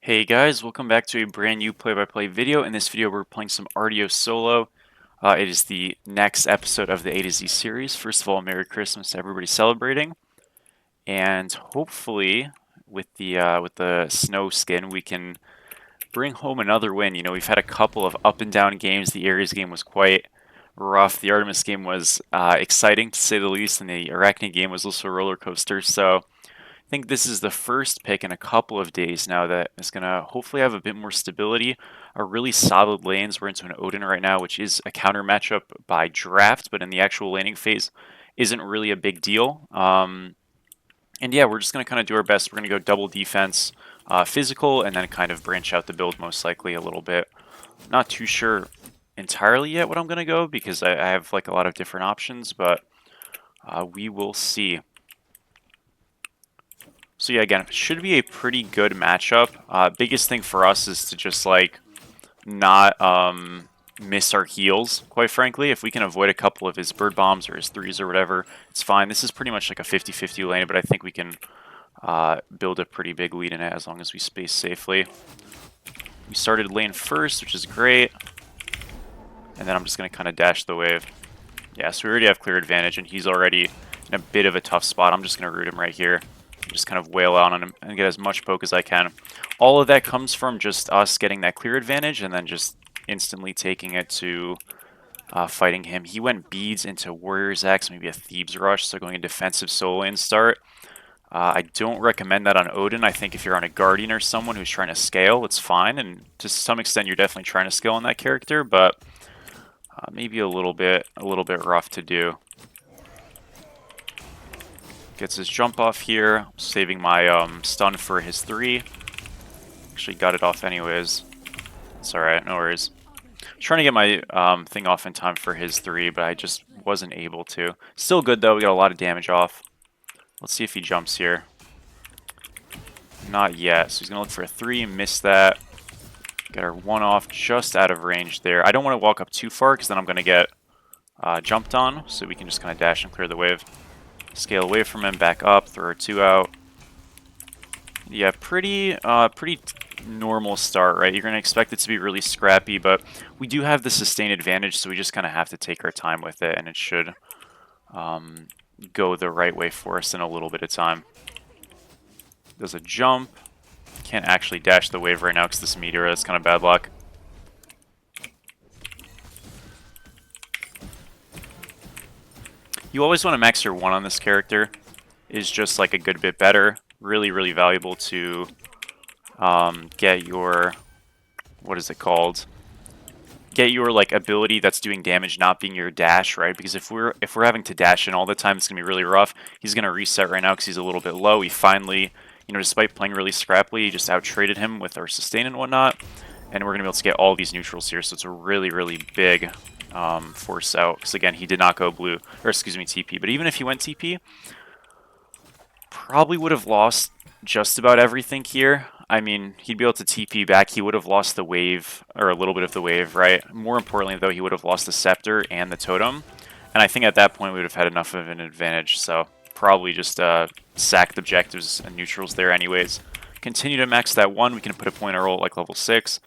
Hey guys, welcome back to a brand new play-by-play video. In this video, we're playing some Artio solo. It is the next episode of the A to Z series. First of all, Merry Christmas to everybody celebrating, and hopefully, with the snow skin, we can bring home another win. You know, we've had a couple of up and down games. The Ares game was quite rough. The Artemis game was exciting to say the least, and the Arachne game was also a roller coaster. So I think this is the first pick in a couple of days now that is going to hopefully have a bit more stability. A really solid lanes. We're into an Odin right now, which is a counter matchup by draft, but in the actual laning phase isn't really a big deal. And yeah, we're just going to kind of do our best. We're going to go double defense, physical, and then kind of branch out the build most likely a little bit. Not too sure entirely yet what I'm going to go because I have like a lot of different options, but we will see. So yeah, again, it should be a pretty good matchup. Biggest thing for us is to just like not miss our heals, quite frankly. If we can avoid a couple of his bird bombs or his threes or whatever, it's fine. This is pretty much like a 50-50 lane, but I think we can build a pretty big lead in it as long as we space safely. We started lane first, which is great. And then I'm just going to kind of dash the wave. Yeah, so we already have clear advantage, and he's already in a bit of a tough spot. I'm just going to root him right here. Just kind of wail out on him and get as much poke as I can. All of that comes from just us getting that clear advantage and then just instantly taking it to fighting him. He went beads into Warrior's Axe, maybe a Thebes Rush, so going a defensive solo lane start. I don't recommend that on Odin. I think if you're on a Guardian or someone who's trying to scale, it's fine, and to some extent you're definitely trying to scale on that character, but maybe a little bit rough to do. Gets his jump off here, saving my stun for his 3. Actually got it off anyways. It's alright, no worries. Trying to get my thing off in time for his 3, but I just wasn't able to. Still good though, we got a lot of damage off. Let's see if he jumps here. Not yet, so he's going to look for a 3, miss that. Got our 1 off just out of range there. I don't want to walk up too far because then I'm going to get jumped on, so we can just kind of dash and clear the wave. Scale away from him, back up, throw our 2 out. Yeah, pretty normal start, right? You're going to expect it to be really scrappy, but we do have the sustain advantage, so we just kind of have to take our time with it, and it should go the right way for us in a little bit of time. There's a jump. Can't actually dash the wave right now because this meteor is kind of bad luck. You always want to max your 1 on this character. Is just like a good bit better. Really, really valuable to get your, what is it called? Get your like ability that's doing damage not being your dash, right? Because if we're having to dash in all the time, it's gonna be really rough. He's gonna reset right now because he's a little bit low. He finally, you know, despite playing really scrappily, just out traded him with our sustain and whatnot, and we're gonna be able to get all these neutrals here. So it's a really, really big force out. Because again, he did not go blue, or excuse me, TP. But even if he went TP, probably would have lost just about everything here. I mean, he'd be able to TP back. He would have lost the wave, or a little bit of the wave, right? More importantly, though, he would have lost the scepter and the totem. And I think at that point, we would have had enough of an advantage. So probably just sacked objectives and neutrals there anyways. Continue to max that 1. We can put a pointer roll at like level 6.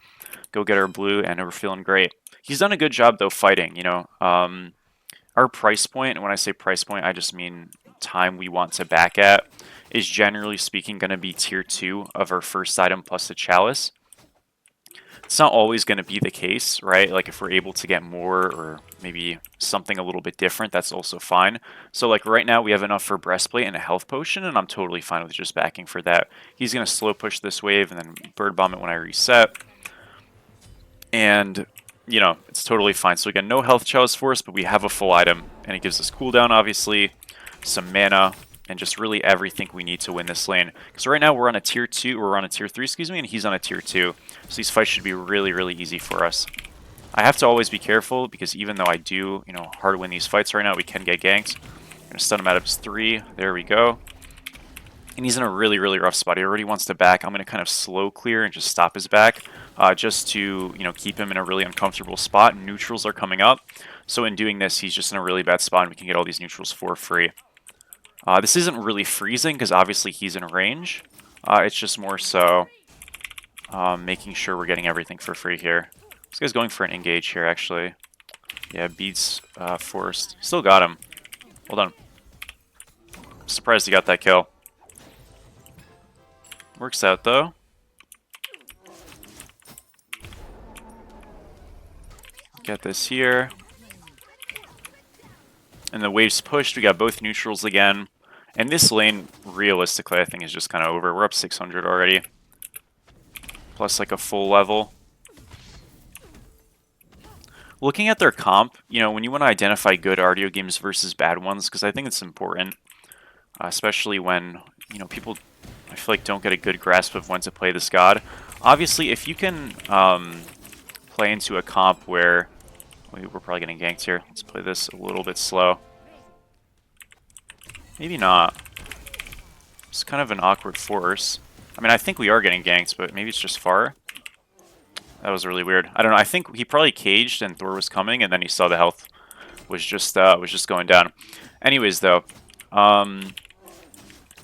Go get our blue, and we're feeling great. He's done a good job, though, fighting, you know. Our price point, and when I say price point, I just mean time we want to back at, is generally speaking going to be tier 2 of our first item plus the chalice. It's not always going to be the case, right? Like if we're able to get more or maybe something a little bit different, that's also fine. So like right now we have enough for breastplate and a health potion, and I'm totally fine with just backing for that. He's going to slow push this wave and then bird bomb it when I reset. And, you know, it's totally fine. So again, no health chalice for us, but we have a full item, and it gives us cooldown, obviously, some mana, and just really everything we need to win this lane. Because right now we're on a tier 2, or we're on a tier 3, excuse me, and he's on a tier 2. So these fights should be really, really easy for us. I have to always be careful, because even though I do, you know, hard win these fights right now, we can get ganked. I'm going to stun him out of his 3. There we go. And he's in a really, really rough spot. He already wants to back. I'm going to kind of slow clear and just stop his back, just to, you know, keep him in a really uncomfortable spot. Neutrals are coming up. So in doing this, he's just in a really bad spot, and we can get all these neutrals for free. This isn't really freezing, because obviously he's in range. It's just more so making sure we're getting everything for free here. This guy's going for an engage here, actually. Yeah, beats forced. Still got him. Hold on. Surprised he got that kill. Works out, though. Get this here. And the wave's pushed. We got both neutrals again. And this lane, realistically, I think is just kind of over. We're up 600 already. Plus like a full level. Looking at their comp, you know, when you want to identify good Artio games versus bad ones, because I think it's important, especially when, you know, people, I feel like, don't get a good grasp of when to play this god. Obviously, if you can play into a comp where, we're probably getting ganked here. Let's play this a little bit slow. Maybe not. It's kind of an awkward force. I mean, I think we are getting ganked, but maybe it's just far. That was really weird. I don't know. I think he probably caged and Thor was coming, and then he saw the health was just going down. Anyways, though,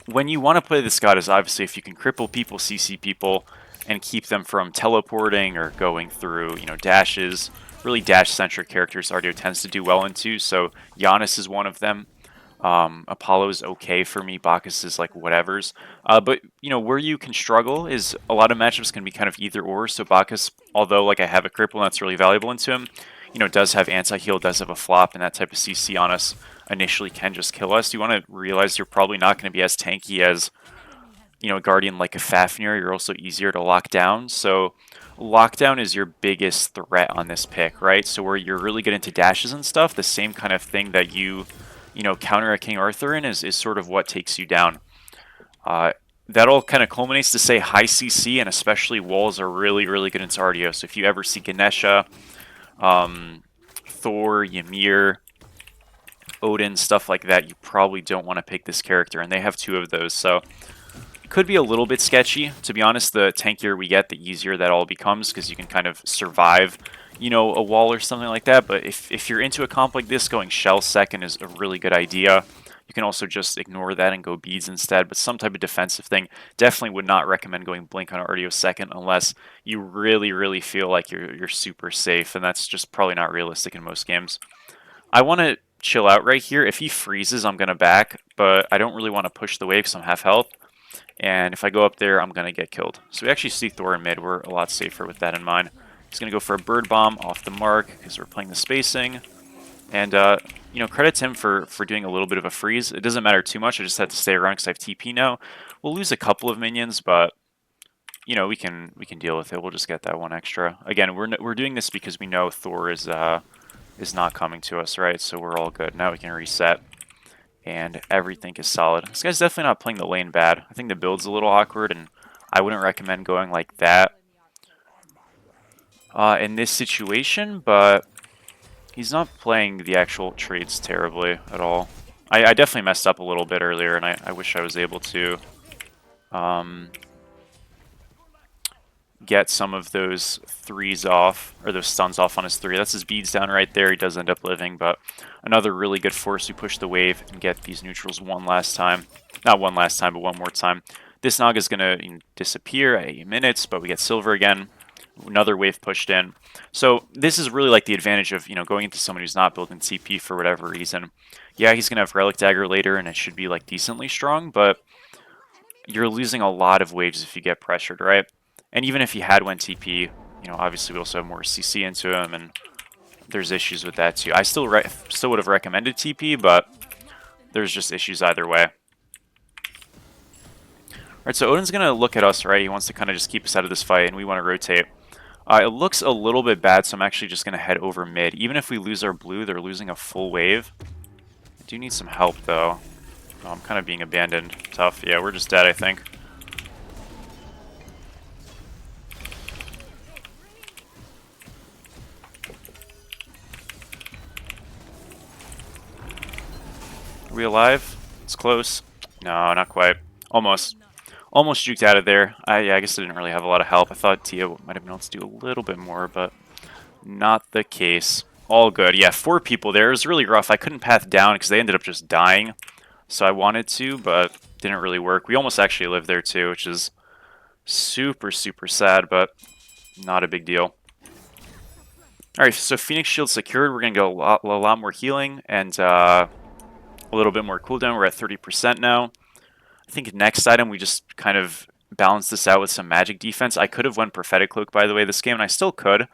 when you want to play this god is obviously if you can cripple people, CC people, and keep them from teleporting or going through, you know, dashes. Really dash-centric characters Artio tends to do well into. So Giannis is one of them. Apollo is okay for me. Bacchus is like whatever's. But, you know, where you can struggle is a lot of matchups can be kind of either or. So Bacchus, although like I have a cripple that's really valuable into him, you know, does have anti-heal, does have a flop, and that type of CC on us initially can just kill us. You want to realize you're probably not going to be as tanky as, you know, a Guardian like a Fafnir. You're also easier to lock down. So lockdown is your biggest threat on this pick, right? So where you're really good into dashes and stuff, the same kind of thing that you know, counter a King Arthur in is sort of what takes you down. That all kind of culminates to say high CC and especially walls are really, really good into Artio. So if you ever see Ganesha, Thor, Ymir, Odin, stuff like that, you probably don't want to pick this character, and they have two of those. So it could be a little bit sketchy. To be honest, the tankier we get, the easier that all becomes because you can kind of survive, you know, a wall or something like that. But if you're into a comp like this, going Shell second is a really good idea. You can also just ignore that and go beads instead, but some type of defensive thing. Definitely would not recommend going Blink on Artio second unless you really, really feel like you're super safe, and that's just probably not realistic in most games. I want to chill out right here. If he freezes, I'm going to back, but I don't really want to push the wave because I'm half health. And if I go up there, I'm going to get killed. So we actually see Thor in mid. We're a lot safer with that in mind. He's going to go for a bird bomb off the mark because we're playing the spacing. And, you know, credit to him for doing a little bit of a freeze. It doesn't matter too much. I just had to stay around because I have TP now. We'll lose a couple of minions, but, you know, we can deal with it. We'll just get that one extra. Again, we're doing this because we know Thor is not coming to us, right? So we're all good. Now we can reset. And everything is solid. This guy's definitely not playing the lane bad. I think the build's a little awkward, and I wouldn't recommend going like that in this situation, but he's not playing the actual trades terribly at all. I definitely messed up a little bit earlier, and I wish I was able to get some of those threes off, or those stuns off on his three. That's his beads down right there. He does end up living, but another really good force to push the wave and get these neutrals one last time. Not one last time, but one more time. This Naga is going to disappear at 8 minutes, but we get silver again. Another wave pushed in. So this is really like the advantage of, you know, going into someone who's not building TP for whatever reason. Yeah, he's going to have Relic Dagger later, and it should be like decently strong, but you're losing a lot of waves if you get pressured, right? And even if he had went TP, you know, obviously we also have more CC into him, and there's issues with that too. I still would have recommended TP, but there's just issues either way. Alright, so Odin's going to look at us, right? He wants to kind of just keep us out of this fight, and we want to rotate. It looks a little bit bad, so I'm actually just going to head over mid. Even if we lose our blue, they're losing a full wave. I do need some help, though. Oh, I'm kind of being abandoned. Tough. Yeah, we're just dead, I think. Are we alive? It's close. No, not quite. Almost. Almost juked out of there. Yeah, I guess I didn't really have a lot of help. I thought Tia might have been able to do a little bit more, but not the case. All good. Yeah, 4 people there. It was really rough. I couldn't path down because they ended up just dying. So I wanted to, but didn't really work. We almost actually lived there too, which is Super, super sad, but not a big deal. Alright, so Phoenix Shield secured. We're going to go a lot more healing and a little bit more cooldown. We're at 30% now. I think next item, we just kind of balance this out with some magic defense. I could have went Prophetic Cloak, by the way, this game, and I still could.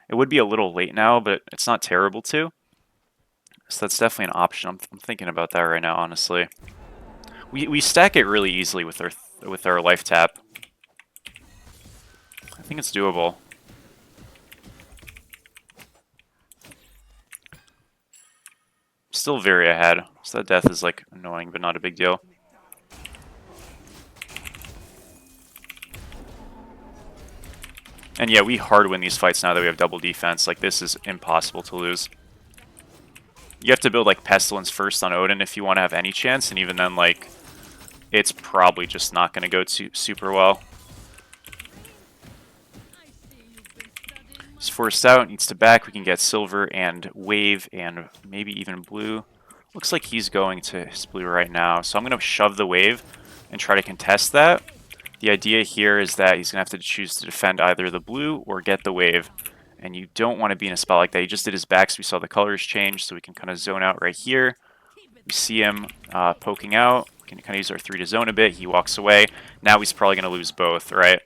It would be a little late now, but it's not terrible too. So that's definitely an option. I'm thinking about that right now, honestly. We stack it really easily with our life tap. I think it's doable. Still very ahead. So that death is like annoying, but not a big deal. And yeah, we hard win these fights now that we have double defense. Like, this is impossible to lose. You have to build like Pestilence first on Odin if you want to have any chance, and even then, like, it's probably just not going to go super well. He's forced out, needs to back. We can get silver and wave and maybe even blue. Looks like he's going to his blue right now, so I'm going to shove the wave and try to contest that. The idea here is that he's going to have to choose to defend either the blue or get the wave. And you don't want to be in a spot like that. He just did his back, so we saw the colors change, so we can kind of zone out right here. We see him poking out. We can kind of use our 3 to zone a bit. He walks away. Now he's probably going to lose both, right?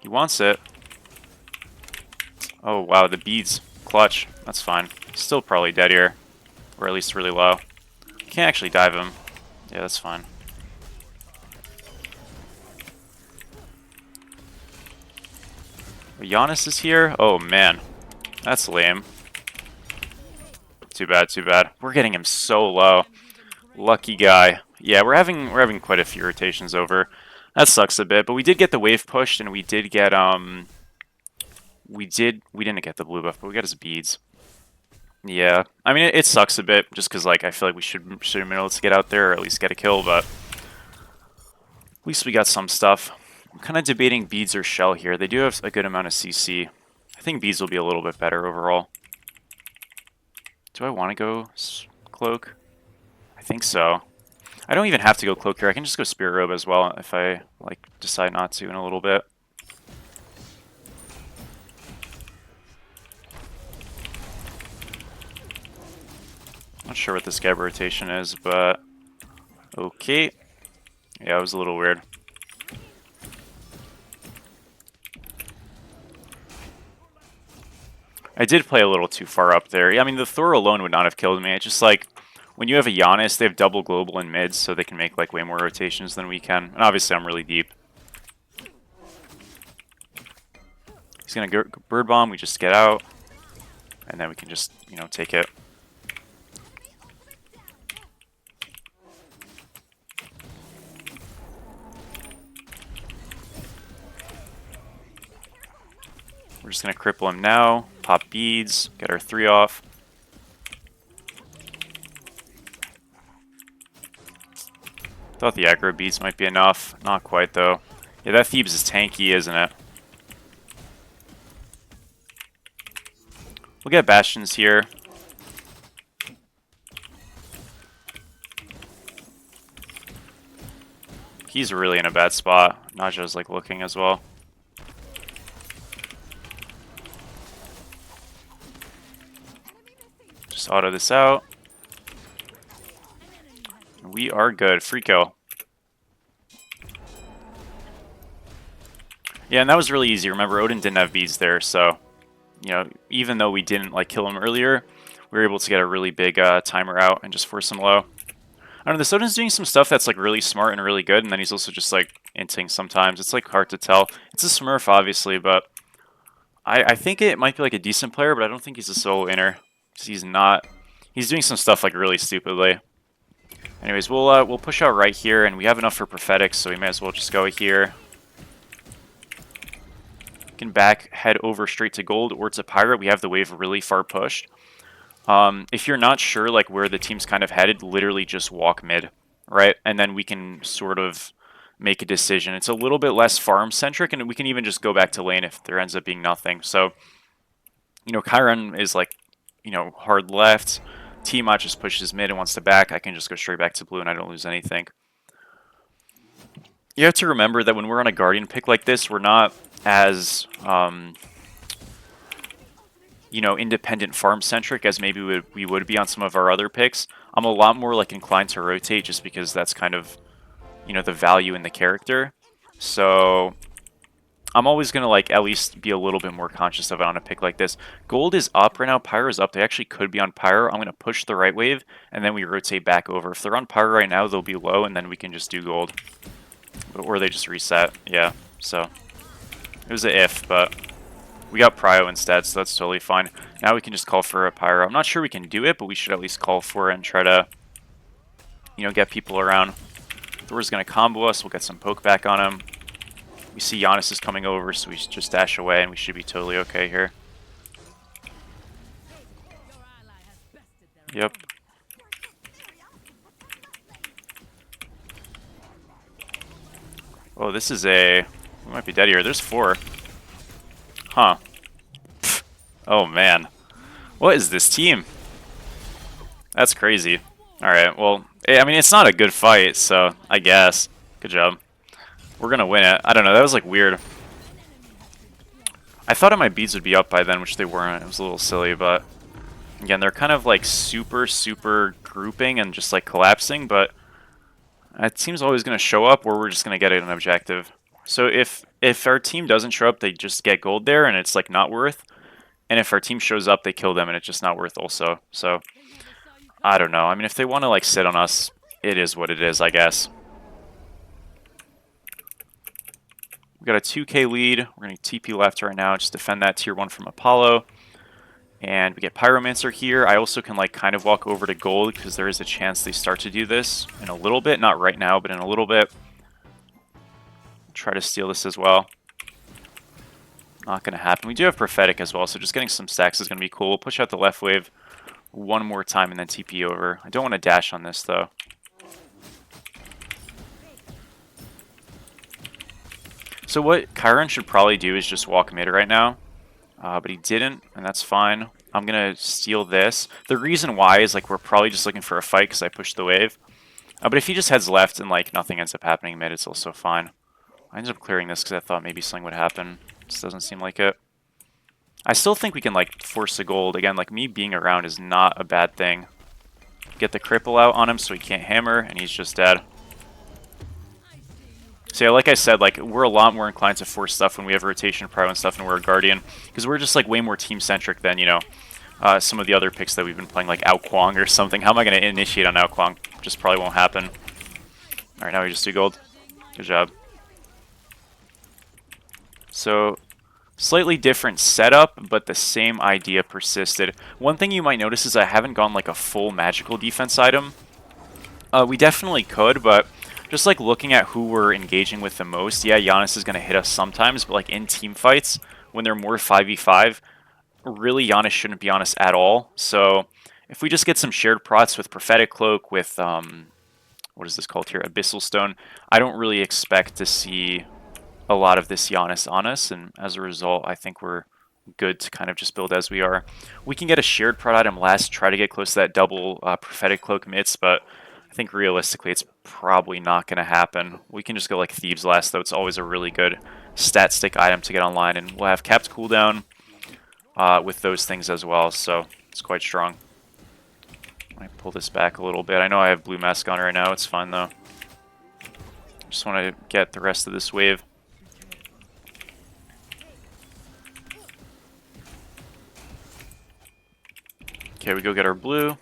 He wants it. Oh, wow, the beads. Clutch. That's fine. Still probably dead here. Or at least really low. Can't actually dive him. Yeah, that's fine. Giannis is here? Oh, man. That's lame. Too bad, too bad. We're getting him so low. Lucky guy. Yeah, we're having quite a few rotations over. That sucks a bit, but we did get the wave pushed, and we did get, we didn't get the blue buff, but we got his beads. Yeah, I mean, it sucks a bit, just because, like, I feel like we should have been able to get out there, or at least get a kill, but at least we got some stuff. I'm kind of debating beads or shell here. They do have a good amount of CC. I think beads will be a little bit better overall. Do I want to go cloak? I think so. I don't even have to go cloak here. I can just go spirit robe as well if I like decide not to in a little bit. Not sure what this gap rotation is, but okay. Yeah, it was a little weird. I did play a little too far up there. Yeah, I mean, the Thor alone would not have killed me. It's just like, when you have a Giannis, they have double global in mids, so they can make like way more rotations than we can. And obviously, I'm really deep. He's gonna go bird bomb. We just get out, and then we can just, you know, take it. We're just going to cripple him now, pop beads, get our 3 off. Thought the aggro beads might be enough. Not quite, though. Yeah, that Thebes is tanky, isn't it? We'll get Bastions here. He's really in a bad spot. Naja's like looking as well. Just auto this out. We are good. Free kill. Yeah, and that was really easy. Remember, Odin didn't have beads there, so, you know, even though we didn't like kill him earlier, we were able to get a really big timer out and just force him low. I don't know, this Odin's doing some stuff that's like really smart and really good, and then he's also just like inting sometimes. It's like hard to tell. It's a Smurf, obviously, but I think it might be like a decent player, but I don't think he's a solo inner. He's not. He's doing some stuff like really stupidly. Anyways, we'll push out right here, and we have enough for Prophetic, so we may as well just go here. We can back, head over straight to gold or to pirate. We have the wave really far pushed. If you're not sure like where the team's kind of headed, literally just walk mid, right? And then we can sort of make a decision. It's a little bit less farm-centric, and we can even just go back to lane if there ends up being nothing. So, you know, Chiron is like, you know, hard left. Tiamat just pushes mid and wants to back. I can just go straight back to blue and I don't lose anything. You have to remember that when we're on a Guardian pick like this, we're not as, you know, independent farm-centric as maybe we would be on some of our other picks. I'm a lot more, like, inclined to rotate just because that's kind of, you know, the value in the character. So I'm always going to, like, at least be a little bit more conscious of it on a pick like this. Gold is up right now. Pyro is up. They actually could be on Pyro. I'm going to push the right wave, and then we rotate back over. If they're on Pyro right now, they'll be low, and then we can just do gold. Or they just reset. Yeah, so it was a if, but we got Prio instead, so that's totally fine. Now we can just call for a Pyro. I'm not sure we can do it, but we should at least call for it and try to, you know, get people around. Thor's going to combo us. We'll get some poke back on him. We see Giannis is coming over, so we just dash away, and we should be totally okay here. Yep. Oh, this is a... We might be dead here. There's 4. Huh. Pfft. Oh, man. What is this team? That's crazy. Alright, well, I mean, it's not a good fight, so I guess. Good job. We're gonna win it. I don't know, that was, like, weird. I thought my beads would be up by then, which they weren't. It was a little silly, but... Again, they're kind of, like, super grouping and just, like, collapsing, but... It seems always gonna show up, or we're just gonna get an objective. So if our team doesn't show up, they just get gold there, and it's, like, not worth. And if our team shows up, they kill them, and it's just not worth also. So... I don't know. I mean, if they want to, like, sit on us, it is what it is, I guess. We got a 2k lead. We're going to TP left right now. Just defend that tier 1 from Apollo. And we get Pyromancer here. I also can, like, kind of walk over to gold because there is a chance they start to do this in a little bit. Not right now, but in a little bit. Try to steal this as well. Not going to happen. We do have Prophetic as well, so just getting some stacks is going to be cool. We'll push out the left wave one more time and then TP over. I don't want to dash on this, though. So what Chiron should probably do is just walk mid right now. But he didn't, and that's fine. I'm going to steal this. The reason why is, like, we're probably just looking for a fight because I pushed the wave. But if he just heads left and, like, nothing ends up happening mid, it's also fine. I ended up clearing this because I thought maybe something would happen. This doesn't seem like it. I still think we can, like, force the gold. Again, like, me being around is not a bad thing. Get the cripple out on him so he can't hammer, and he's just dead. So yeah, like I said, like, we're a lot more inclined to force stuff when we have rotation pro and stuff and we're a Guardian. Because we're just, like, way more team-centric than, you know, some of the other picks that we've been playing, like Ao Kwang or something. How am I going to initiate on Ao Kwang? Just probably won't happen. Alright, now we just do gold. Good job. So... slightly different setup, but the same idea persisted. One thing you might notice is I haven't gone like a full magical defense item. We definitely could, but just like looking at who we're engaging with the most, yeah, Giannis is going to hit us sometimes, but like in team fights, when they're more 5v5, really Giannis shouldn't be on us at all. So if we just get some shared prots with Prophetic Cloak, with, what is this called here, Abyssal Stone, I don't really expect to see a lot of this Giannis on us, and as a result, I think we're good to kind of just build as we are. We can get a shared prod item last, try to get close to that double Prophetic Cloak mitts, but I think realistically it's probably not going to happen. We can just go like Thieves last, though. It's always a really good stat stick item to get online, and we'll have capped cooldown with those things as well, so it's quite strong. I might pull this back a little bit. I know I have blue mask on right now. It's fine, though. Just want to get the rest of this wave. Okay, we go get our blue.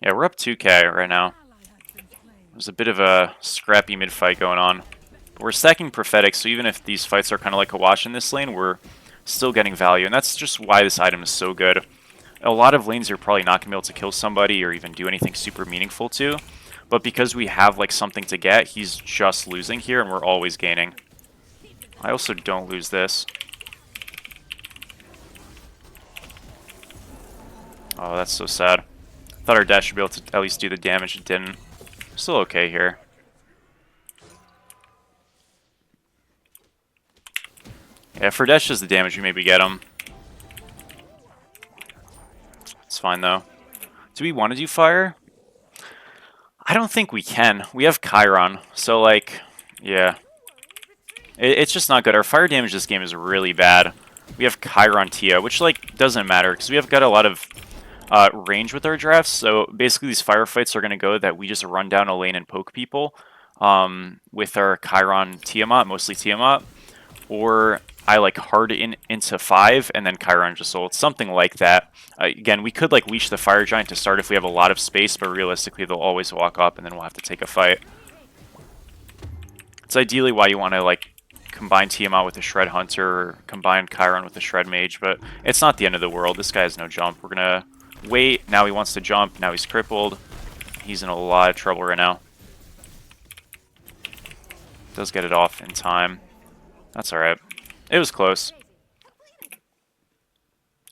Yeah, we're up 2k right now. There's a bit of a scrappy mid-fight going on. But we're stacking Prophetic, so even if these fights are kind of like a wash in this lane, we're still getting value. And that's just why this item is so good. A lot of lanes you're probably not going to be able to kill somebody or even do anything super meaningful to. But because we have like something to get, he's just losing here and we're always gaining. I also don't lose this. Oh, that's so sad. Thought our dash would be able to at least do the damage. It didn't. Still okay here. Yeah, if our dash does the damage, we maybe get him. It's fine, though. Do we want to do fire? I don't think we can. We have Chiron, so like, yeah. It's just not good. Our fire damage this game is really bad. We have Chiron Tia, which like doesn't matter because we have got a lot of range with our drafts. So basically these firefights are going to go that we just run down a lane and poke people with our Chiron Tiamat, mostly Tiamat. Or I like hard into 5 and then Chiron just ult, something like that. Again, we could like leash the fire giant to start if we have a lot of space, but realistically they'll always walk up and then we'll have to take a fight. It's ideally why you want to like combine Tiamat with a Shred Hunter or combine Chiron with a Shred Mage, but it's not the end of the world. This guy has no jump. We're gonna wait. Now he wants to jump. Now he's crippled. He's in a lot of trouble right now. Does get it off in time. That's alright. It was close.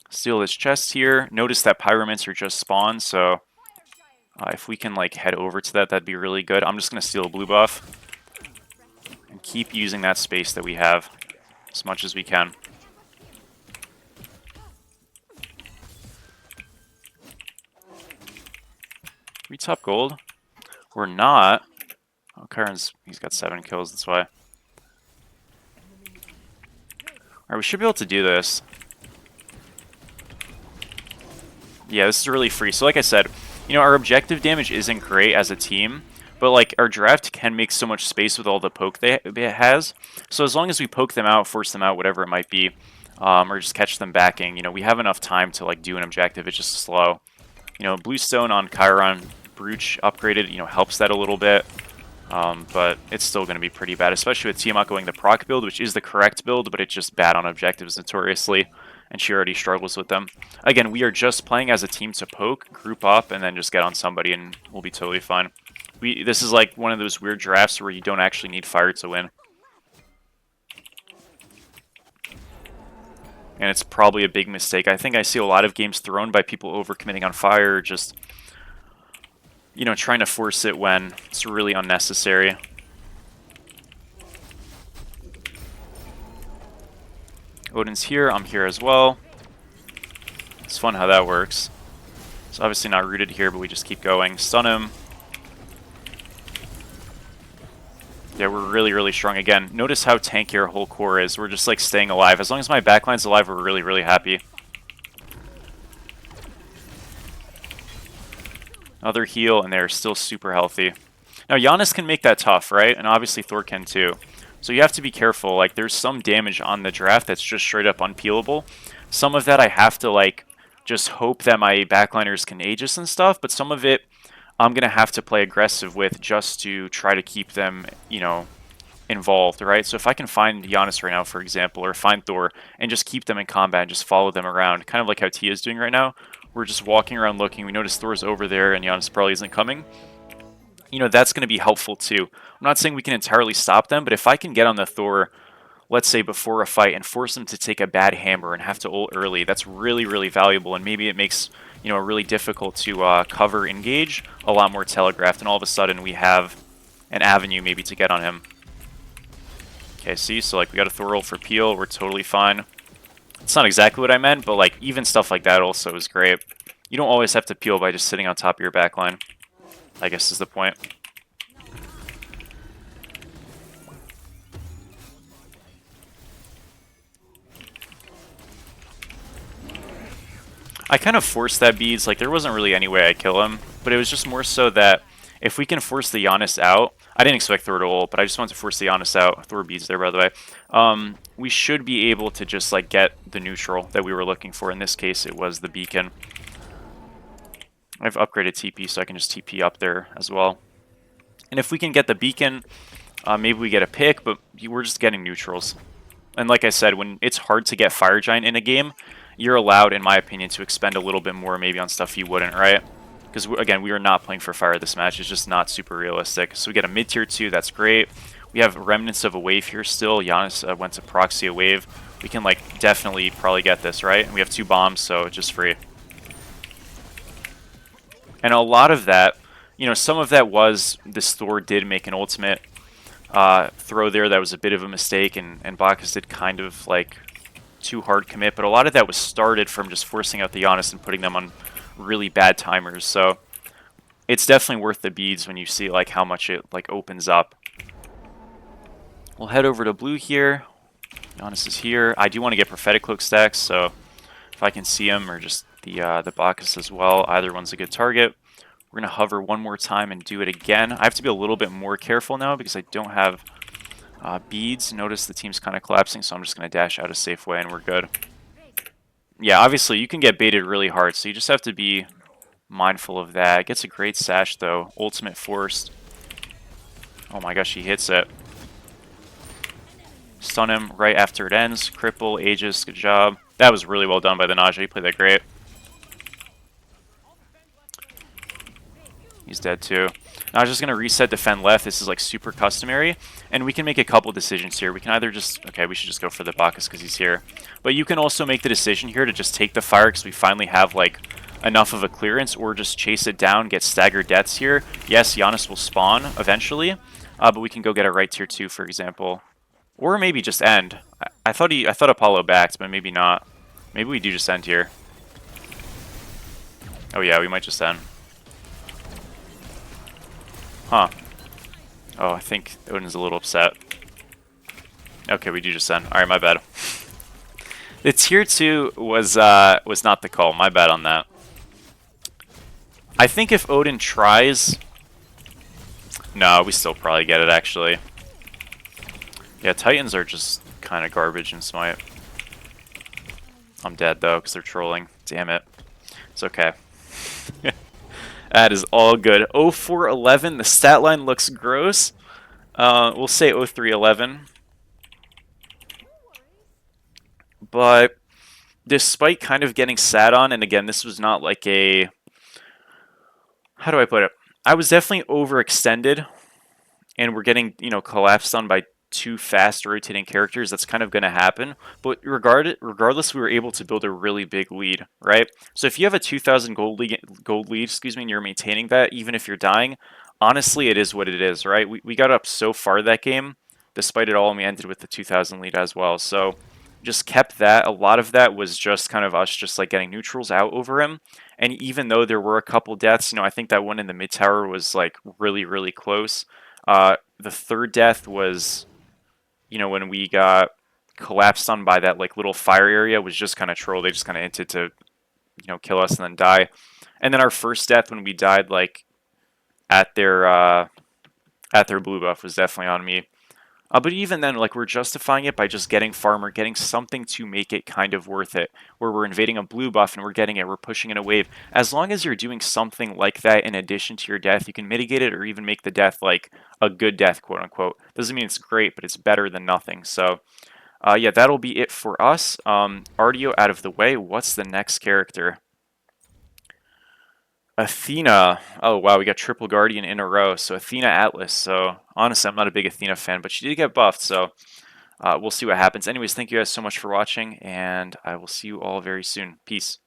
Steal this chest here. Notice that Pyromancer just spawned, so if we can like head over to that, that'd be really good. I'm just going to steal a blue buff and keep using that space that we have as much as we can. We top gold? We're not. Oh, he's got 7 kills, that's why. Alright, we should be able to do this. Yeah, this is really free. So like I said, you know, our objective damage isn't great as a team, but like our draft can make so much space with all the poke it has. So as long as we poke them out, force them out, whatever it might be, or just catch them backing, you know, we have enough time to like do an objective. It's just slow. You know, Bluestone on Chiron Brooch upgraded, you know, helps that a little bit. But it's still going to be pretty bad, especially with Tiamat going the proc build, which is the correct build, but it's just bad on objectives notoriously, and she already struggles with them. Again, we are just playing as a team to poke, group up, and then just get on somebody, and we'll be totally fine. This is like one of those weird drafts where you don't actually need fire to win. And it's probably a big mistake. I think I see a lot of games thrown by people overcommitting on fire, just, you know, trying to force it when it's really unnecessary. Odin's here, I'm here as well. It's fun how that works. It's obviously not rooted here, but we just keep going. Stun him. Yeah, we're really, really strong. Again, notice how tanky our whole core is. We're just like staying alive. As long as my backline's alive, we're really, really happy. Another heal, and they're still super healthy. Now, Giannis can make that tough, right? And obviously Thor can too. So you have to be careful. Like, there's some damage on the draft that's just straight up unpeelable. Some of that I have to, like, just hope that my backliners can Aegis and stuff, but some of it I'm going to have to play aggressive with just to try to keep them, you know, involved, right? So if I can find Giannis right now, for example, or find Thor, and just keep them in combat and just follow them around, kind of like how Tia is doing right now. We're just walking around looking. We notice Thor's over there and Giannis probably isn't coming. You know, that's going to be helpful too. I'm not saying we can entirely stop them, but if I can get on the Thor, let's say before a fight, and force them to take a bad hammer and have to ult early, that's really, really valuable. And maybe it makes, you know, really difficult to cover engage a lot more telegraphed, and all of a sudden we have an avenue maybe to get on him. Okay, see, so like we got a Thor ult for peel, we're totally fine. It's not exactly what I meant, but like even stuff like that also is great. You don't always have to peel by just sitting on top of your backline, I guess is the point. I kind of forced that beads, like there wasn't really any way I'd kill him, but it was just more so that if we can force the Giannis out, I didn't expect Thor to ult, but I just wanted to force the Giannis out. Thor beads there, by the way. We should be able to just like get the neutral that we were looking for. In this case, it was the beacon. I've upgraded TP, so I can just TP up there as well. And if we can get the beacon, maybe we get a pick, but we're just getting neutrals. And like I said, when it's hard to get Fire Giant in a game, you're allowed, in my opinion, to expend a little bit more maybe on stuff you wouldn't, right? Because, again, we are not playing for fire this match. It's just not super realistic. So we get a mid-tier 2. That's great. We have remnants of a wave here still. Giannis went to proxy a wave. We can, like, definitely probably get this, right? And we have 2 bombs, so it's just free. And a lot of that, you know, some of that was this Thor did make an ultimate throw there. That was a bit of a mistake, and Bacchus did kind of, like, too hard commit. But a lot of that was started from just forcing out the Giannis and putting them on really bad timers. So it's definitely worth the beads when you see like how much it like opens up. We'll head over to blue here. Giannis is here. I do want to get prophetic cloak stacks, so if I can see him or just the Bacchus as well, either one's a good target. We're gonna hover one more time and do it again. I have to be a little bit more careful now because I don't have beads. Notice the team's kind of collapsing, so I'm just gonna dash out a safe way and we're good. Yeah, obviously you can get baited really hard, so you just have to be mindful of that. Gets a great sash though. Ultimate forced. Oh my gosh, he hits it. Stun him right after it ends. Cripple, Aegis, good job. That was really well done by the Naja. He played that great. He's dead too. Now I'm just going to reset defend left. This is like super customary. And we can make a couple decisions here. We can either just... Okay, we should just go for the Bacchus because he's here. But you can also make the decision here to just take the fire because we finally have like enough of a clearance, or just chase it down, get staggered deaths here. Yes, Giannis will spawn eventually, but we can go get a right tier 2, for example. Or maybe just end. I thought Apollo backed, but maybe not. Maybe we do just end here. Oh yeah, we might just end. Huh. Oh, I think Odin's a little upset. Okay, we do just end. Alright, my bad. The tier 2 was not the call. My bad on that. I think if Odin tries... No, we still probably get it, actually. Yeah, Titans are just kind of garbage in Smite. I'm dead, though, because they're trolling. Damn it. It's okay. That is all good. 0411, the stat line looks gross. We'll say 0311. But despite kind of getting sat on, and again, this was not like a... How do I put it? I was definitely overextended, and we're getting, you know, collapsed on by two fast rotating characters. That's kind of going to happen. But regardless, we were able to build a really big lead, right? So if you have a 2,000 gold lead, excuse me, and you're maintaining that, even if you're dying, honestly, it is what it is, right? We got up so far that game, despite it all, and we ended with the 2,000 lead as well. So just kept that. A lot of that was just kind of us just like getting neutrals out over him. And even though there were a couple deaths, you know, I think that one in the mid tower was like really, really close. The third death was, you know, when we got collapsed on by that like little fire area, was just kind of troll. They just kind of hinted to, you know, kill us and then die. And then our first death when we died like at their blue buff was definitely on me. But even then, like, we're justifying it by just getting farmer, getting something to make it kind of worth it. Where we're invading a blue buff and we're getting it, we're pushing in a wave. As long as you're doing something like that in addition to your death, you can mitigate it or even make the death, like, a good death, quote unquote. Doesn't mean it's great, but it's better than nothing. So, yeah, that'll be it for us. Artio out of the way. What's the next character? Athena. Oh, wow, we got triple Guardian in a row. So Athena Atlas. So honestly, I'm not a big Athena fan, but she did get buffed. So we'll see what happens. Anyways, thank you guys so much for watching, and I will see you all very soon. Peace.